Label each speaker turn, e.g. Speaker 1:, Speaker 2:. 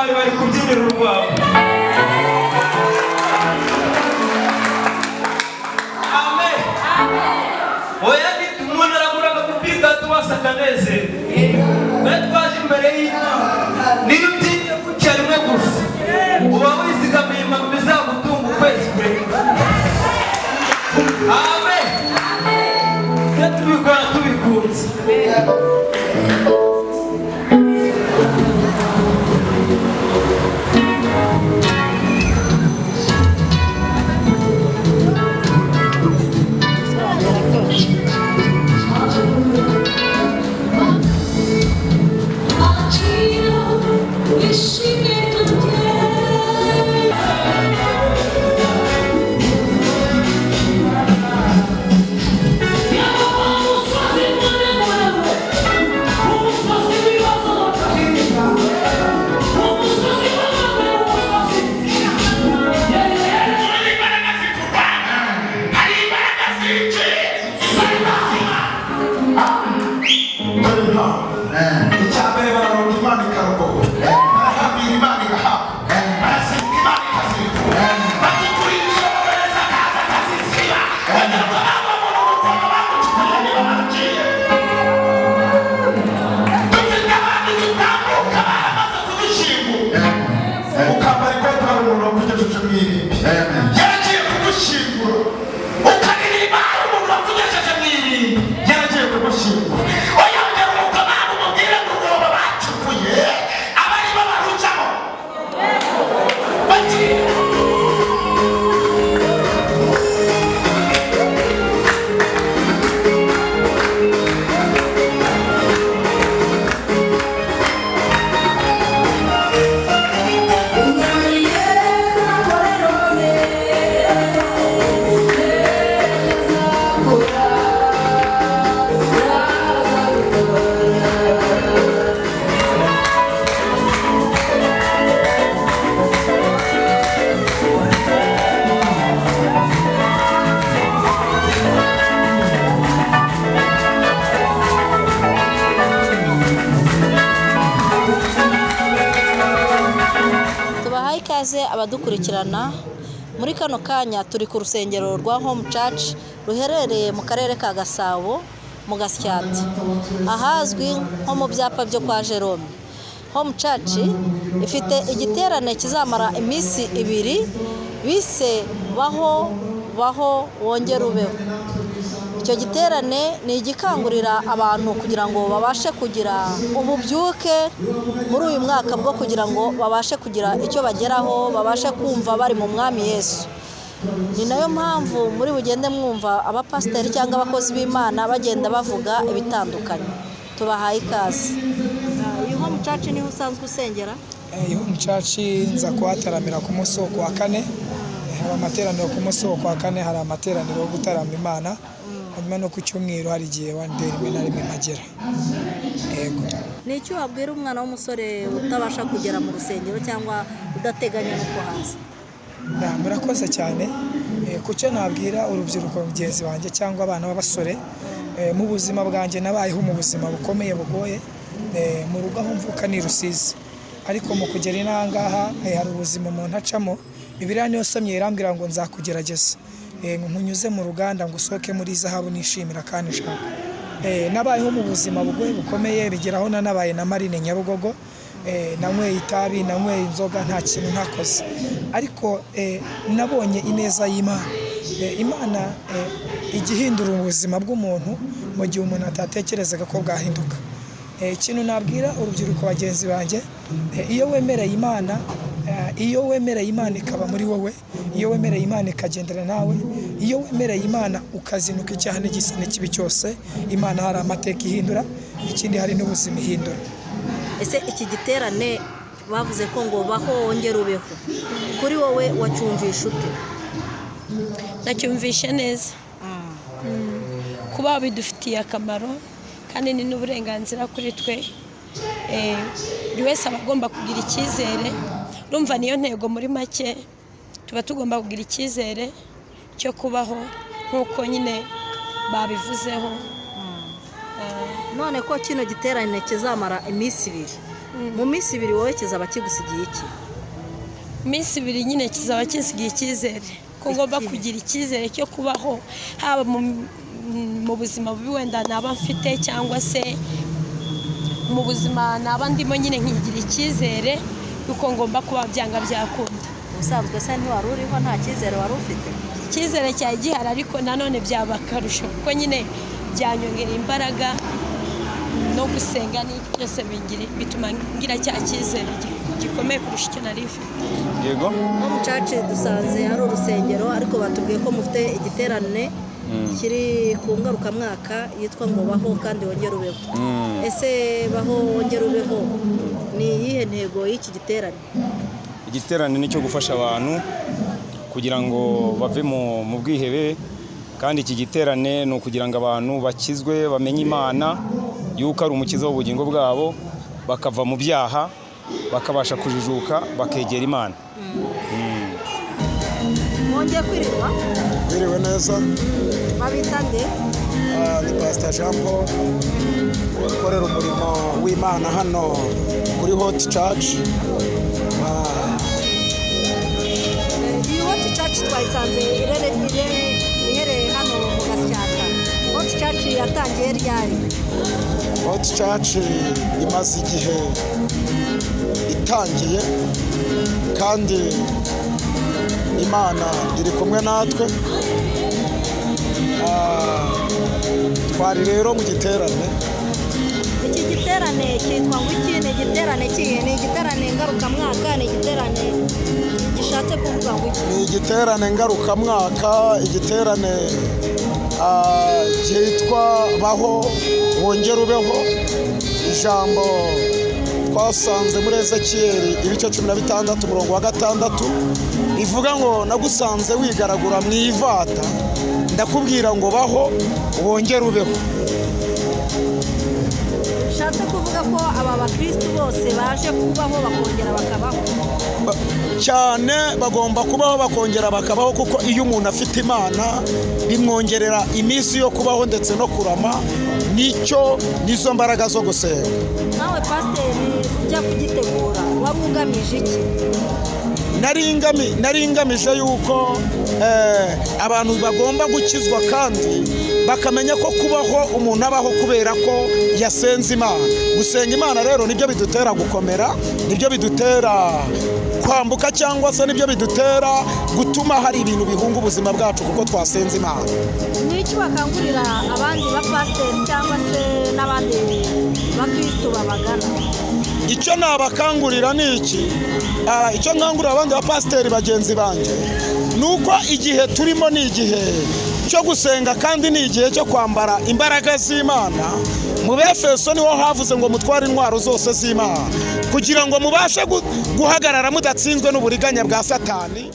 Speaker 1: intwari bari kubyinira urwabo. Amen. Oya ni umuntu araguraga kupika tuwasaka neze. Betwaje imbere y'Imana. Niyo ugiye guca rimwe gusa. Uba wizigamiye impamvu bizagutunga ukwezi kure. Amen. Tubikora tubikunze.
Speaker 2: abadukurikirana muri kano kanya turi ku rusengero rwa Home Church ruherereye mu karere ka Gasabo mu Gasyati ahazwi nko mu byapa byo kwa Jerome. Home Church ifite igiterane kizamara iminsi 2 bise baho wongera ubeho. Icyo giterane ni igikangurira abantu kugira ngo babashe kugira ububyuke muri uyu mwaka bwo kugira ngo babashe kugira icyo bageraho, babashe kumva bari mu mwami Yesu. Ni nayo mpamvu muri bugende mwumva abapasiteri cyangwa abakozi b'Imana bagenda bavuga ibitandukanye. Tubahaye ikaze. Iyi Home Church ni usanzwe usengera?
Speaker 3: Home Church nza kuhataramira ku munsi wo kwa kane. Hari amateraniro ku munsi wo kwa kane, hari amateraniro yo gutaramira Imana. Hanyuma no ku cyumweru hari igihe wandera rimwe na rimwe magera. Yego.
Speaker 2: Ni icyo wabwira umwana w'umusore utabasha kugera mu rusengero cyangwa udateganya no kuhaza?
Speaker 3: Murakoze cyane. Kucyo nabwira urubyiruko mugenzi wanjye cyangwa abana b'abasore mu buzima bwanjye nabayeho mu buzima bukomeye bugoye, mu rugo aho mvuka ni Rusizi, ariko mu kugera inangaha hari ubuzima umuntu acamo. Bibiliya niyo somye irambwira ngo nzakugerageza, nkunyuze mu ruganda ngo usohoke muri zahabu nishimira kandi nshaka. Nabayeho mu buzima bugoye bukomeye, bigeraho nanabaye na Marine Nyabugogo, nanyweye itabi, nanyweye inzoga, nta kintu ntakoze, ariko nabonye ineza y'Imana. Imana igihindura ubuzima bw'umuntu mu gihe umuntu atatekerezaga ko bwahinduka. Ikintu nabwira urubyiruko bagenzi banjye, iyo wemereye Imana, iyo wemereye Imana ikaba muri wowe, iyo wemereye Imana ikagendera nawe, iyo wemereye Imana ukazinuka icyaha n'igisa n'ikibi cyose, Imana hari amateka ihindura, ikindi hari n'ubuzima ihindura.
Speaker 2: Ese iki giterane bavuze ko ngo baho wongera ubeho, kuri wowe wacyumvisha ute?
Speaker 4: Nacyumvishe neza. Kuba bidufitiye akamaro kandi ni n'uburenganzira kuri twe. Buri wese aba agomba kugira icyizere. Urumva niyo ntego muri make, tuba tugomba kugira icyizere cyo kubaho nk'uko nyine babivuzeho.
Speaker 2: None ko kino giterane kizamara iminsi 2, mu minsi 2 wowe kizaba kigusigiye iki?
Speaker 4: Iminsi 2 nyine kizaba kinsigiye icyizere ko ngomba kugira icyizere cyo kubaho haba mu buzima bubi wenda naba mfite cyangwa se mu buzima naba ndimo nyine nkigira icyizere yuko ngomba kuba byanga byakunda.
Speaker 2: Ubusanzwe se ntiwari uriho nta cyizere wari ufite?
Speaker 4: Icyizere cyari gihari ariko nanone byaba akarusho kuko nyine byanyongera imbaraga no gusenga n'iki byose bituma ngira cya cyizere gikomeye kurusha icyo nari mfite.
Speaker 5: Yego
Speaker 2: Home Church dusanze ari urusengero ariko batubwiye ko mufite igiterane kiri ku ngarukamwaka yitwa ngo baho kandi wongere ubeho. Ese baho wongere ubeho ni iyihe ntego y'iki giterane?
Speaker 5: igiterane nicyo gufasha abantu kugira ngo bave mu bwihebe, kandi iki giterane ni ukugira ngo abantu bakizwe bamenye Imana yuko ari umukiza w'ubugingo bwabo, bakava mu byaha bakabasha kujijuka bakegera Imana.
Speaker 2: Mwongeye kwirirwa?
Speaker 6: Biriwe neza.
Speaker 2: Babita nde?
Speaker 6: Ni Pastor Jean Paul ukorera umurimo w'Imana hano kuri Hot Church.
Speaker 2: Iyi Hot Church twayisanze iherereye hano mu Gasyata. Hot Church yatangiye ryari?
Speaker 6: Hot Church imaze igihe itangiye kandi Imana iri kumwe natwe. Twari rero mu giterane.
Speaker 2: Iki giterane cyitwa ngo iki? Ni igiterane kihe? Ni igiterane ngarukamwaka? Ni igiterane gishatse kuvuga ngo iki?
Speaker 6: Ni igiterane ngarukamwaka, igiterane cyitwa baho wongere ubeho. Ijambo twasanze muri Ezekiyeli ibice 16 umurongo wa 6 rivuga ngo nagusanze wigaragura mu ivata ndakubwira ngo baho wongere ubeho.
Speaker 2: Bishatse kuvuga ko aba bakristo bose baje kubaho bakongera bakabaho
Speaker 6: cyane, bagomba kubaho bakongera bakabaho, kuko iyo umuntu afite Imana bimwongerera iminsi yo kubaho ndetse no kurama, nizo mbaraga zo gusenga.
Speaker 2: Nawe pasiteri ujya kugitegura waba ugamije iki?
Speaker 6: Nari ngamije yuko abantu bagomba gukizwa kandi bakamenya ko kubaho umuntu abaho kubera ko yasenze Imana. Gusenga Imana rero nibyo bidutera gukomera, nibyo bidutera kwambuka, cyangwa se nibyo bidutera gutuma hari ibintu bihunga ubuzima bwacu kuko twasenze Imana.
Speaker 2: Ni iki bakangurira abandi bapasiteri cyangwa se n'abandi bakristo babagana?
Speaker 6: Icyo nabakangurira ni iki? Icyo nkangurira abandi bapasiteri bagenzi banjye nuko igihe turimo ni igihe cyo gusenga kandi ni igihe cyo kwambara imbaraga z'Imana. Mu Befeso niho havuze ngo mutware intwaro zose z'Imana kugira ngo mubashe guhagarara mudatsinzwe n'uburiganya bwa Satani.